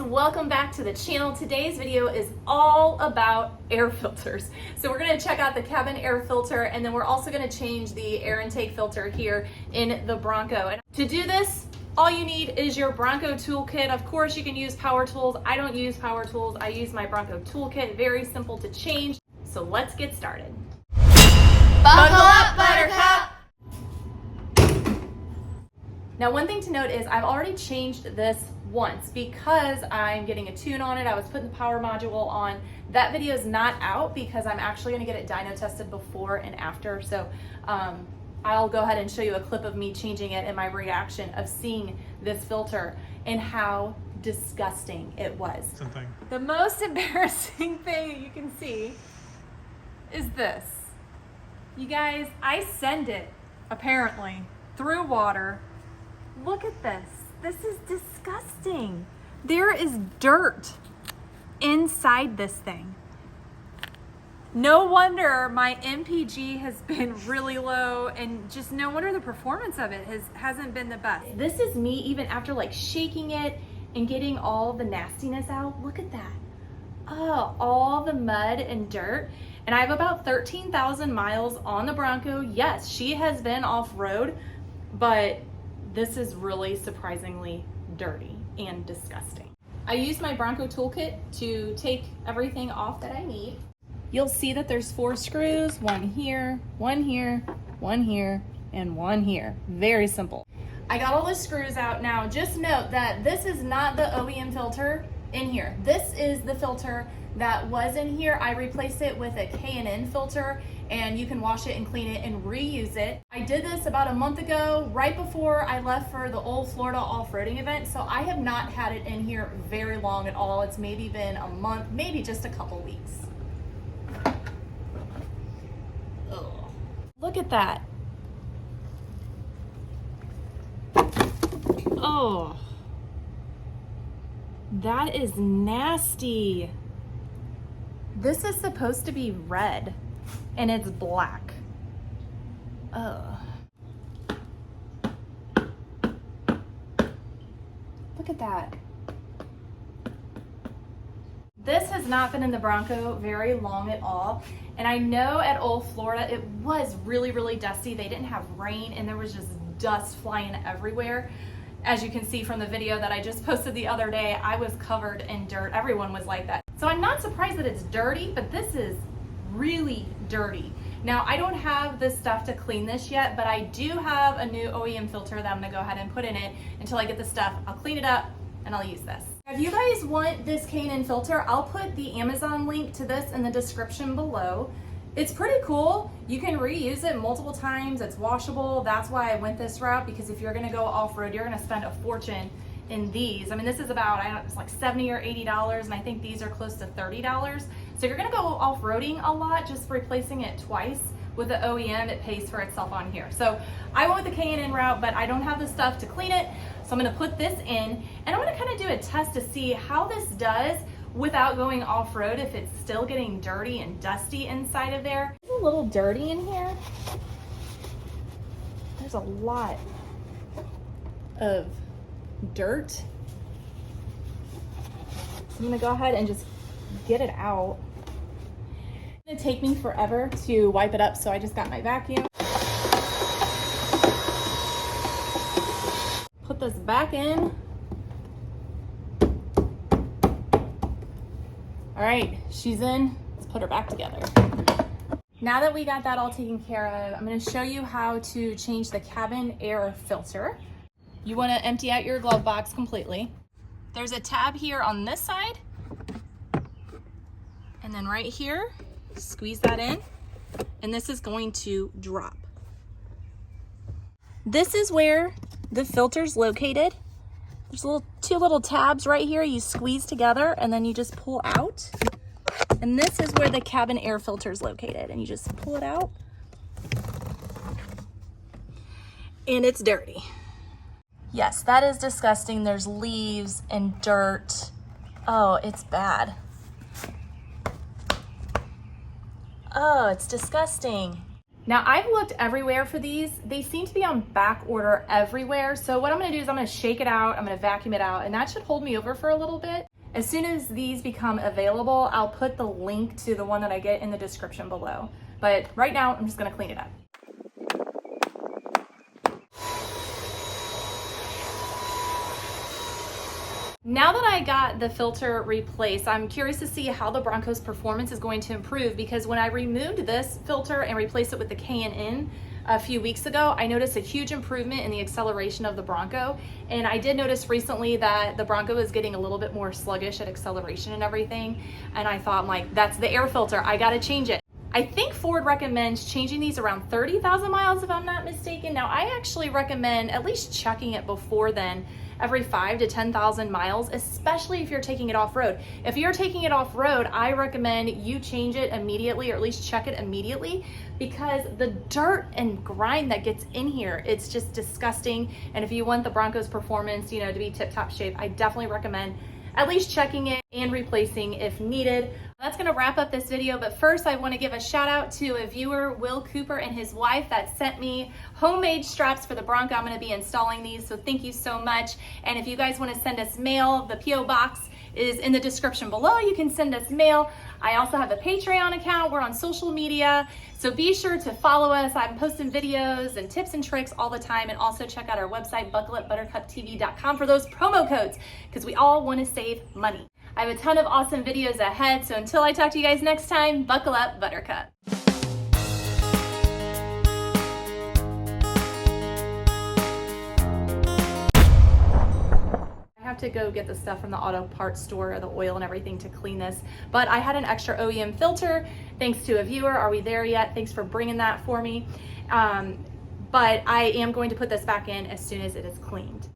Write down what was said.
welcome back to the channel. Today's video is all about air filters. So we're going to check out the cabin air filter, and then we're also going to change the air intake filter here in the Bronco. And to do this, all you need is your Bronco toolkit. Of course, you can use power tools. I don't use power tools. I use my Bronco toolkit. Very simple to change. So let's get started. Buckle up, Buttercup! Now, one thing to note is I've already changed this once because I'm getting a tune on it. I was putting the power module on. That video is not out because I'm actually going to get it dyno tested before and after. So I'll go ahead and show you a clip of me changing it and my reaction of seeing this filter and how disgusting it was. The most embarrassing thing you can see is this. You guys, I send it apparently through water. Look at this. This is disgusting. There is dirt inside this thing. No wonder my MPG has been really low, and just no wonder the performance of it hasn't been the best. This is me even after like shaking it and getting all the nastiness out. Look at that. Oh, all the mud and dirt. And I have about 13,000 miles on the Bronco. Yes, she has been off-road, but this is really surprisingly dirty and disgusting. I used my Bronco toolkit to take everything off that I need. You'll see that there's 4 screws, one here, one here, one here, and one here. Very simple. I got all the screws out. Now, just note that this is not the OEM filter in here. This is the filter that was in here. I replaced it with a K&N filter, and you can wash it and clean it and reuse it. I did this about a month ago, right before I left for the 𝔽𝕠𝕣 off-roading event, so I have not had it in here very long at all. It's maybe been a month, maybe just a couple weeks. Ugh. Look at that. Oh, that is nasty. This is supposed to be red, and it's black. Ugh. Look at that. This has not been in the Bronco very long at all. And I know at Florida, it was really, really dusty. They didn't have rain, and there was just dust flying everywhere. As you can see from the video that I just posted the other day, I was covered in dirt. Everyone was like that. So I'm not surprised that it's dirty, but this is really dirty. Now, I don't have the stuff to clean this yet, but I do have a new OEM filter that I'm gonna go ahead and put in it until I get the stuff. I'll clean it up and I'll use this. If you guys want this K&N filter, I'll put the Amazon link to this in the description below. It's pretty cool. You can reuse it multiple times. It's washable. That's why I went this route, because if you're gonna go off-road, you're gonna spend a fortune in these. I mean, this is about, I don't know, it's like $70 or $80, and I think these are close to $30. So you're gonna go off-roading a lot, just replacing it twice with the OEM, it pays for itself on here. So I went with the K&N route, but I don't have the stuff to clean it. So I'm gonna put this in, and I'm gonna kind of do a test to see how this does without going off-road, if it's still getting dirty and dusty inside of there. It's a little dirty in here. There's a lot of dirt. So I'm gonna go ahead and just get it out. It's gonna take me forever to wipe it up, so I just got my vacuum. Put this back in. All right, she's in. Let's put her back together. Now that we got that all taken care of, I'm gonna show you how to change the cabin air filter. You wanna empty out your glove box completely. There's a tab here on this side, and then right here, squeeze that in, and this is going to drop. This is where the filter's located. There's two little tabs right here. You squeeze together and then you just pull out. And this is where the cabin air filter is located. And you just pull it out. And it's dirty. Yes, that is disgusting. There's leaves and dirt. Oh, it's bad. Oh, it's disgusting. Now I've looked everywhere for these. They seem to be on back order everywhere. So what I'm gonna do is I'm gonna shake it out, I'm gonna vacuum it out, and that should hold me over for a little bit. As soon as these become available, I'll put the link to the one that I get in the description below. But right now, I'm just gonna clean it up. Now that I got the filter replaced, I'm curious to see how the Bronco's performance is going to improve, because when I removed this filter and replaced it with the K&N a few weeks ago, I noticed a huge improvement in the acceleration of the Bronco. And I did notice recently that the Bronco is getting a little bit more sluggish at acceleration and everything. And I thought, like, that's the air filter, I gotta change it. I think Ford recommends changing these around 30,000 miles if I'm not mistaken. Now I actually recommend at least checking it before then, every 5,000 to 10,000 miles, especially if you're taking it off-road. If you're taking it off-road, I recommend you change it immediately, or at least check it immediately, because the dirt and grime that gets in here, it's just disgusting. And if you want the Bronco's performance, to be tip-top shape, I definitely recommend at least checking it and replacing if needed. That's gonna wrap up this video, but first I wanna give a shout out to a viewer, Will Cooper, and his wife that sent me homemade straps for the Bronco. I'm gonna be installing these, so thank you so much. And if you guys wanna send us mail, the P.O. box is in the description below. You can send us mail. I also have a Patreon account. We're on social media, so be sure to follow us. I'm posting videos and tips and tricks all the time, and also check out our website, buckleupbuttercuptv.com, for those promo codes, because we all wanna save money. I have a ton of awesome videos ahead, so until I talk to you guys next time, buckle up, Buttercup. I have to go get the stuff from the auto parts store, the oil and everything to clean this, but I had an extra OEM filter thanks to a viewer. Are we there yet? Thanks for bringing that for me. But I am going to put this back in as soon as it is cleaned.